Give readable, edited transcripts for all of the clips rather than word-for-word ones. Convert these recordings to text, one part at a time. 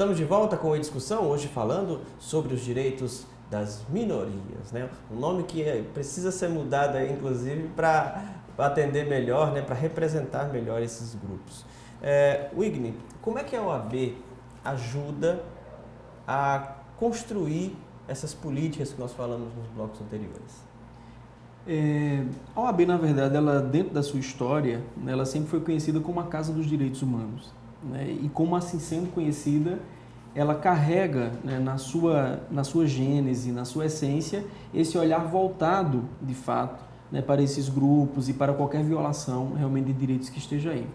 Estamos de volta com a discussão, hoje falando sobre os direitos das minorias, né? Um nome que precisa ser mudado aí, inclusive, para atender melhor, né? Para representar melhor esses grupos. Wigner, como é que a OAB ajuda a construir essas políticas que nós falamos nos blocos anteriores? A OAB, na verdade, ela, dentro da sua história, né, ela sempre foi conhecida como a Casa dos Direitos Humanos, né? E como assim sendo conhecida, ela carrega, né, na sua gênese, na sua essência, esse olhar voltado, de fato, né, para esses grupos e para qualquer violação realmente de direitos que esteja aí.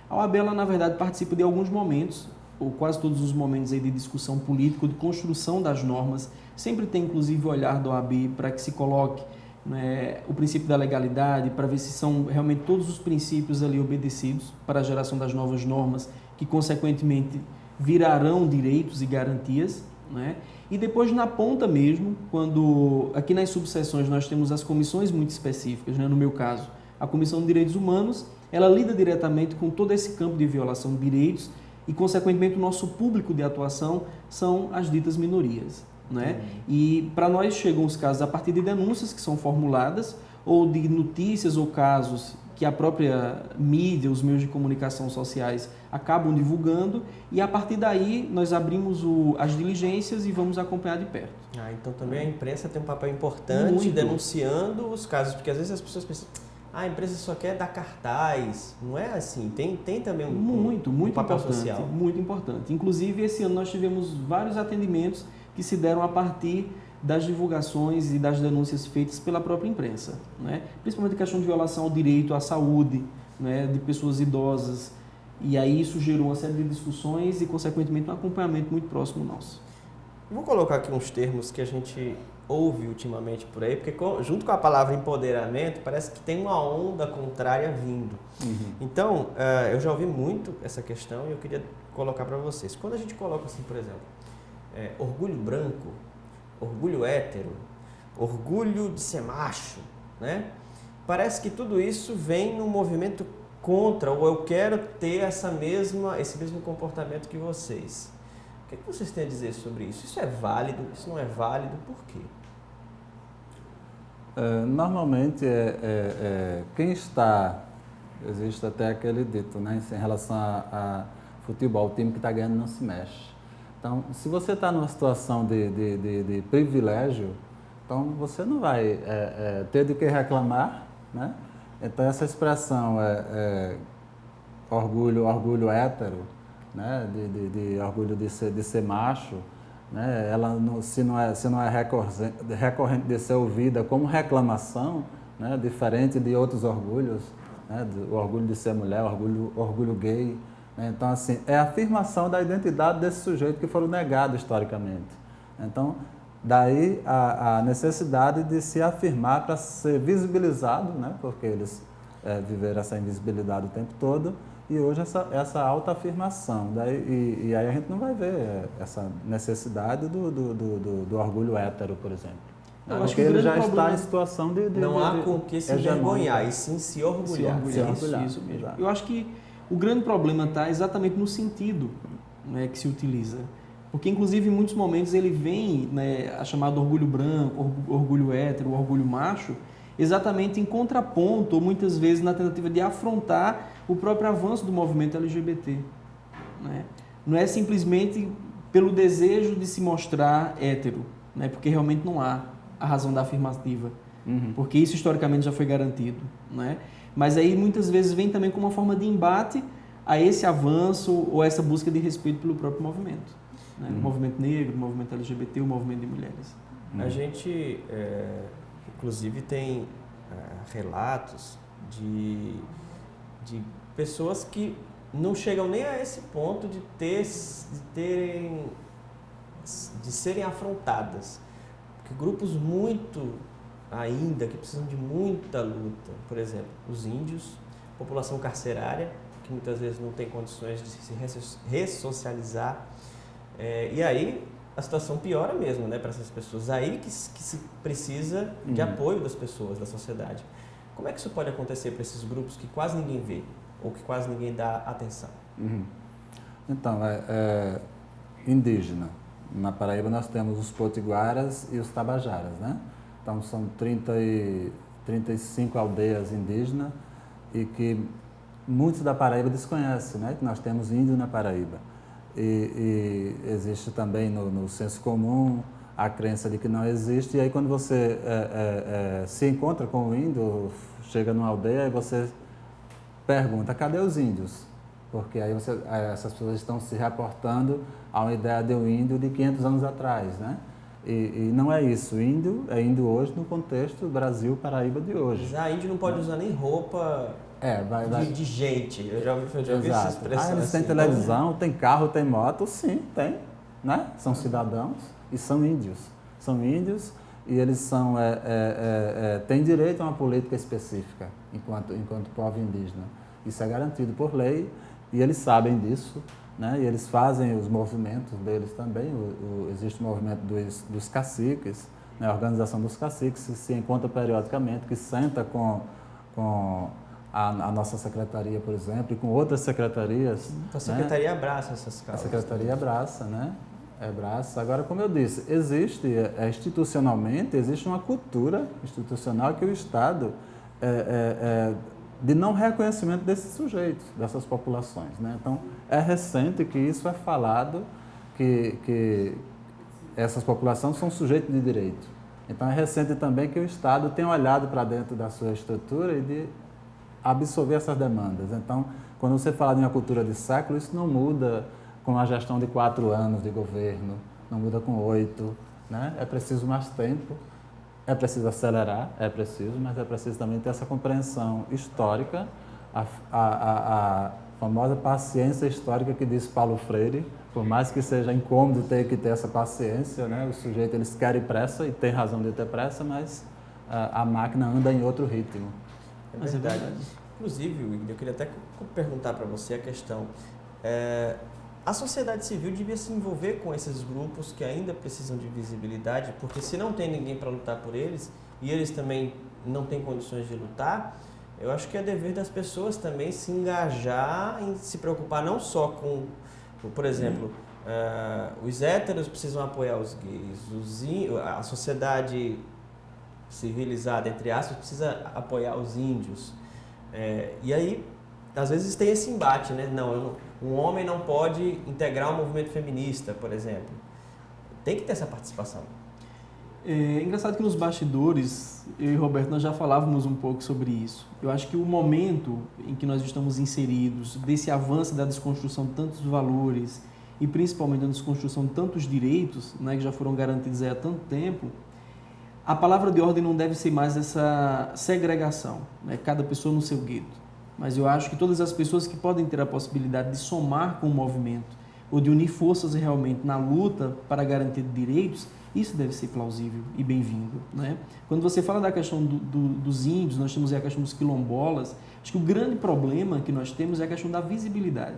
A OAB, ela, na verdade, participa de alguns momentos, ou quase todos os momentos aí de discussão política, de construção das normas, sempre tem inclusive o olhar da OAB para que se coloque, né, o princípio da legalidade, para ver se são realmente todos os princípios ali obedecidos para a geração das novas normas, que consequentemente virarão direitos e garantias, né? E depois na ponta mesmo, quando aqui nas subseções nós temos as comissões muito específicas, né? No meu caso, a Comissão de Direitos Humanos, ela lida diretamente com todo esse campo de violação de direitos e, consequentemente, o nosso público de atuação são as ditas minorias, né? E para nós chegam os casos a partir de denúncias que são formuladas ou de notícias ou casos que a própria mídia, os meios de comunicação sociais acabam divulgando, e a partir daí nós abrimos as diligências e vamos acompanhar de perto. Então também a imprensa tem um papel importante Muito. Denunciando os casos, porque às vezes as pessoas pensam, a imprensa só quer dar cartaz, não é assim, tem também um papel importante, social. Muito importante. Inclusive, esse ano nós tivemos vários atendimentos que se deram a partir das divulgações e das denúncias feitas pela própria imprensa, né? Principalmente a questão de violação ao direito à saúde, né, de pessoas idosas, e aí isso gerou uma série de discussões e, consequentemente, um acompanhamento muito próximo nosso. Vou colocar aqui uns termos que a gente ouve ultimamente por aí, porque junto com a palavra empoderamento, parece que tem uma onda contrária vindo. Então, eu já ouvi muito essa questão e eu queria colocar para vocês. Quando a gente coloca assim, por exemplo, orgulho branco, orgulho hétero, orgulho de ser macho, né? Parece que tudo isso vem num movimento contra, ou eu quero ter esse mesmo comportamento que vocês. O que vocês têm a dizer sobre isso? Isso é válido? Isso não é válido? Por quê? Normalmente, quem está... Existe até aquele dito, né, em relação a futebol, o time que está ganhando não se mexe. Então, se você está numa situação de privilégio, então você não vai ter de que reclamar, né? Então, essa expressão orgulho hétero, né, de orgulho de ser macho, né, ela se não é recorrente de ser ouvida como reclamação, né, diferente de outros orgulhos, né, o orgulho de ser mulher, orgulho gay, né? Então, assim, é a afirmação da identidade desse sujeito que foram negados historicamente. Então, daí a necessidade de se afirmar para ser visibilizado, né, porque eles viveram essa invisibilidade o tempo todo. E hoje essa autoafirmação, e aí a gente não vai ver essa necessidade do orgulho hétero, por exemplo. Porque ele já está em situação de não há com que se envergonhar, e sim se orgulhar. Isso mesmo. Eu acho que o grande problema está exatamente no sentido, né, que se utiliza. Porque, inclusive, em muitos momentos ele vem, né, a chamada orgulho branco, orgulho hétero, orgulho macho, exatamente em contraponto, ou muitas vezes na tentativa de afrontar o próprio avanço do movimento LGBT. Né? Não é simplesmente pelo desejo de se mostrar hétero, né? Porque realmente não há a razão da afirmativa, porque isso historicamente já foi garantido. Né? Mas aí muitas vezes vem também como uma forma de embate a esse avanço ou essa busca de respeito pelo próprio movimento. Né? O movimento negro, o movimento LGBT, o movimento de mulheres. A gente... inclusive tem relatos de pessoas que não chegam nem a esse ponto de serem afrontadas. Porque grupos ainda que precisam de muita luta, por exemplo, os índios, população carcerária, que muitas vezes não tem condições de se ressocializar. E aí a situação piora mesmo, né, para essas pessoas. Aí que se precisa de apoio das pessoas, da sociedade. Como é que isso pode acontecer para esses grupos que quase ninguém vê ou que quase ninguém dá atenção? Então, indígena. Na Paraíba nós temos os potiguaras e os tabajaras, né? Então são 35 aldeias indígenas e que muitos da Paraíba desconhecem, né? Que nós temos índio na Paraíba. E existe também no senso comum a crença de que não existe, e aí quando você se encontra com o índio, chega numa aldeia e você pergunta, cadê os índios? Porque aí essas pessoas estão se reportando a uma ideia de um índio de 500 anos atrás, né? E não é isso, índio é índio hoje no contexto Brasil, Paraíba de hoje. Já índio não pode usar nem roupa de gente, eu já ouvi essa expressão. Eles têm televisão, tem carro, tem moto, sim, tem, né? São cidadãos e são índios. São índios e eles têm direito a uma política específica enquanto povo indígena. Isso é garantido por lei e eles sabem disso, né? E eles fazem os movimentos deles também. Existe o movimento dos caciques, né? A organização dos caciques que se encontra periodicamente, que senta com a nossa secretaria, por exemplo, e com outras secretarias. A secretaria abraça essas causas. A secretaria abraça, né? Abraça. Agora, como eu disse, institucionalmente, existe uma cultura institucional que o Estado de não reconhecimento desses sujeitos, dessas populações, né? Então, é recente que isso é falado, que essas populações são sujeitos de direito. Então, é recente também que o Estado tem olhado para dentro da sua estrutura e de absorver essas demandas. Então, quando você fala de uma cultura de século, isso não muda com a gestão de 4 anos de governo, não muda com 8, né? É preciso mais tempo, é preciso acelerar, mas é preciso também ter essa compreensão histórica, a famosa paciência histórica que diz Paulo Freire, por mais que seja incômodo ter que ter essa paciência, né? Os sujeitos, eles querem pressa e tem razão de ter pressa, mas a máquina anda em outro ritmo. É verdade. Inclusive, eu queria até perguntar para você a questão. A sociedade civil devia se envolver com esses grupos que ainda precisam de visibilidade, porque se não tem ninguém para lutar por eles, e eles também não têm condições de lutar, eu acho que é dever das pessoas também se engajar em se preocupar não só com, por exemplo, os héteros precisam apoiar os gays, a sociedade civilizada, entre aspas, precisa apoiar os índios. E aí, às vezes tem esse embate, né? Um homem não pode integrar um movimento feminista, por exemplo. Tem que ter essa participação. É engraçado que nos bastidores, eu e Roberto, nós já falávamos um pouco sobre isso. Eu acho que o momento em que nós estamos inseridos, desse avanço da desconstrução de tantos valores e principalmente da desconstrução de tantos direitos, né, que já foram garantidos há tanto tempo, a palavra de ordem não deve ser mais essa segregação, né, cada pessoa no seu gueto. Mas eu acho que todas as pessoas que podem ter a possibilidade de somar com o movimento ou de unir forças realmente na luta para a garantia de direitos, isso deve ser plausível e bem-vindo, né? Quando você fala da questão dos índios, nós temos aí a questão dos quilombolas, acho que o grande problema que nós temos é a questão da visibilidade,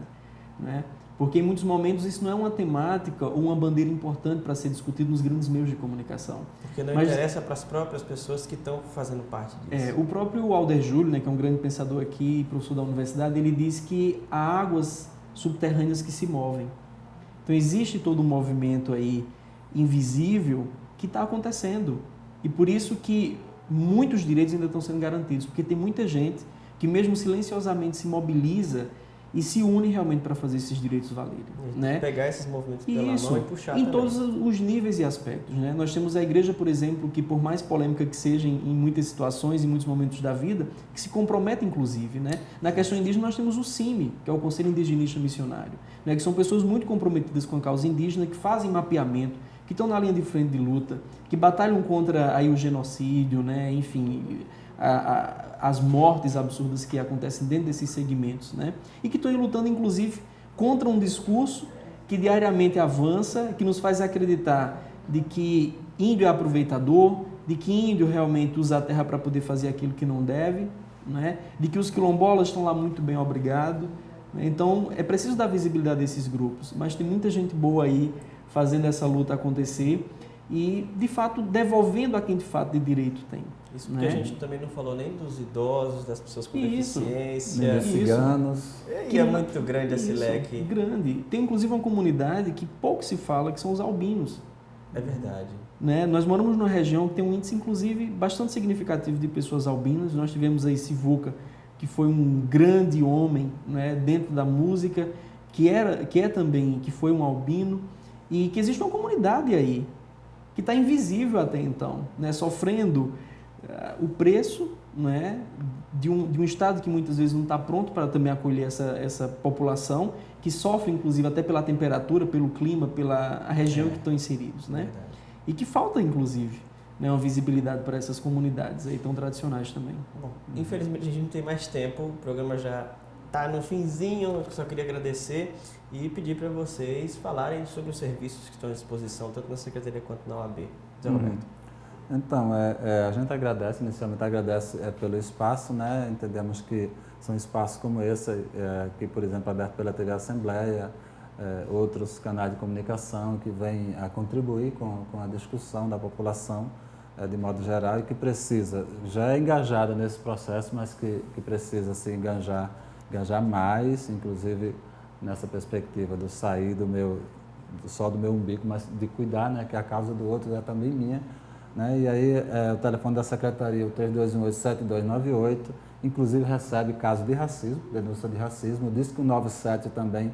né? Porque em muitos momentos isso não é uma temática ou uma bandeira importante para ser discutido nos grandes meios de comunicação. Porque não interessa para as próprias pessoas que estão fazendo parte disso. O próprio Alder Júlio, né, que é um grande pensador aqui, professor da universidade, ele diz que há águas subterrâneas que se movem. Então existe todo um movimento aí invisível que está acontecendo. E por isso que muitos direitos ainda estão sendo garantidos, porque tem muita gente que mesmo silenciosamente se mobiliza e se une realmente para fazer esses direitos valerem, né? Pegar esses movimentos pela mão e puxar em também. todos os níveis e aspectos, né? Nós temos a igreja, por exemplo, que por mais polêmica que seja em muitas situações, em muitos momentos da vida, que se compromete inclusive, né? Na questão indígena nós temos o CIMI, que é o Conselho Indigenista Missionário, né? Que são pessoas muito comprometidas com a causa indígena, que fazem mapeamento, que estão na linha de frente de luta, que batalham contra aí o genocídio, né? Enfim, as mortes absurdas que acontecem dentro desses segmentos, né? E que estão lutando, inclusive, contra um discurso que diariamente avança, que nos faz acreditar de que índio é aproveitador, de que índio realmente usa a terra para poder fazer aquilo que não deve, né? De que os quilombolas estão lá muito bem, obrigado. Então, é preciso dar visibilidade a esses grupos, mas tem muita gente boa aí fazendo essa luta acontecer. e, de fato, devolvendo a quem de fato de direito tem. Isso porque a gente também não falou nem dos idosos, das pessoas com deficiência. Nem dos ciganos. E é muito grande esse leque. Grande. Tem inclusive uma comunidade que pouco se fala, que são os albinos. É verdade. Né? Nós moramos numa região que tem um índice, inclusive, bastante significativo de pessoas albinas. Nós tivemos aí Sivuca, que foi um grande homem, né, dentro da música, que foi um albino, e que existe uma comunidade aí, que está invisível até então, né, sofrendo o preço, né, de um Estado que muitas vezes não está pronto para também acolher essa população, que sofre inclusive até pela temperatura, pelo clima, pela região que estão inseridos, né? E que falta inclusive, né, uma visibilidade para essas comunidades aí tão tradicionais também. Bom, infelizmente a gente não tem mais tempo, o programa já está no finzinho, eu só queria agradecer e pedir para vocês falarem sobre os serviços que estão à disposição, tanto na Secretaria quanto na OAB. Zé Roberto. Então, a gente agradece, inicialmente agradece pelo espaço, né? Entendemos que são espaços como esse, que, por exemplo, aberto pela TV Assembleia, outros canais de comunicação que vêm a contribuir com a discussão da população de modo geral e que precisa, já é engajada nesse processo, mas que precisa se engajar mais, inclusive nessa perspectiva do sair só do meu umbigo, mas de cuidar, né? Que a causa do outro é também minha. Né? E aí o telefone da Secretaria, o 3218-7298, inclusive recebe casos de racismo, denúncia de racismo. O Disco 97 também,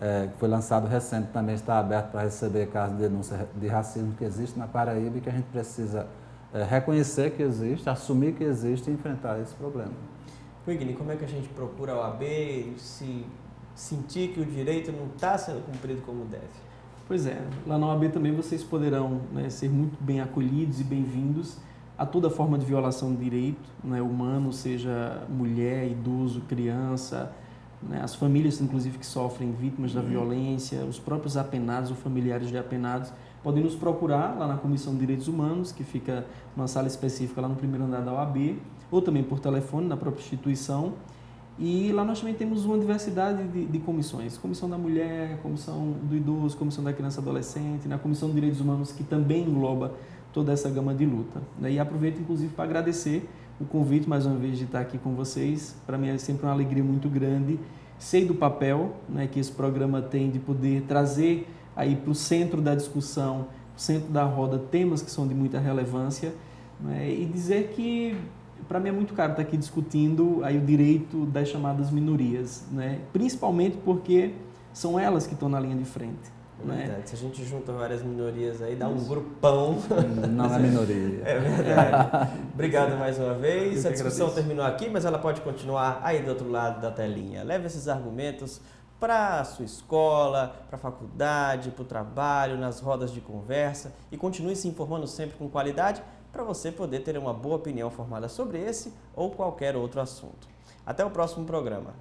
que foi lançado recente, também está aberto para receber casos de denúncia de racismo que existe na Paraíba e que a gente precisa reconhecer que existe, assumir que existe e enfrentar esse problema. Wigner, como é que a gente procura a OAB se sentir que o direito não está sendo cumprido como deve? Pois é, lá na OAB também vocês poderão, né, ser muito bem acolhidos e bem-vindos a toda forma de violação de direito, né, humano, seja mulher, idoso, criança, né, as famílias inclusive que sofrem vítimas da violência, os próprios apenados ou familiares de apenados, podem nos procurar lá na Comissão de Direitos Humanos, que fica numa sala específica lá no primeiro andar da OAB, ou também por telefone na própria instituição. E lá nós também temos uma diversidade de comissões. Comissão da Mulher, Comissão do Idoso, Comissão da Criança e Adolescente, a Comissão de Direitos Humanos, que também engloba toda essa gama de luta. E aproveito, inclusive, para agradecer o convite, mais uma vez, de estar aqui com vocês. Para mim é sempre uma alegria muito grande. Sei do papel, né, que esse programa tem de poder trazer aí para o centro da discussão, o centro da roda, temas que são de muita relevância, né, e dizer que para mim é muito caro estar aqui discutindo aí o direito das chamadas minorias, né? Principalmente porque são elas que estão na linha de frente. É verdade. Né? Se a gente junta várias minorias aí, dá um grupão. Não é minoria. É verdade. Obrigado mais uma vez. A discussão terminou aqui, mas ela pode continuar aí do outro lado da telinha. Leve esses argumentos para a sua escola, para a faculdade, para o trabalho, nas rodas de conversa e continue se informando sempre com qualidade, para você poder ter uma boa opinião formada sobre esse ou qualquer outro assunto. Até o próximo programa.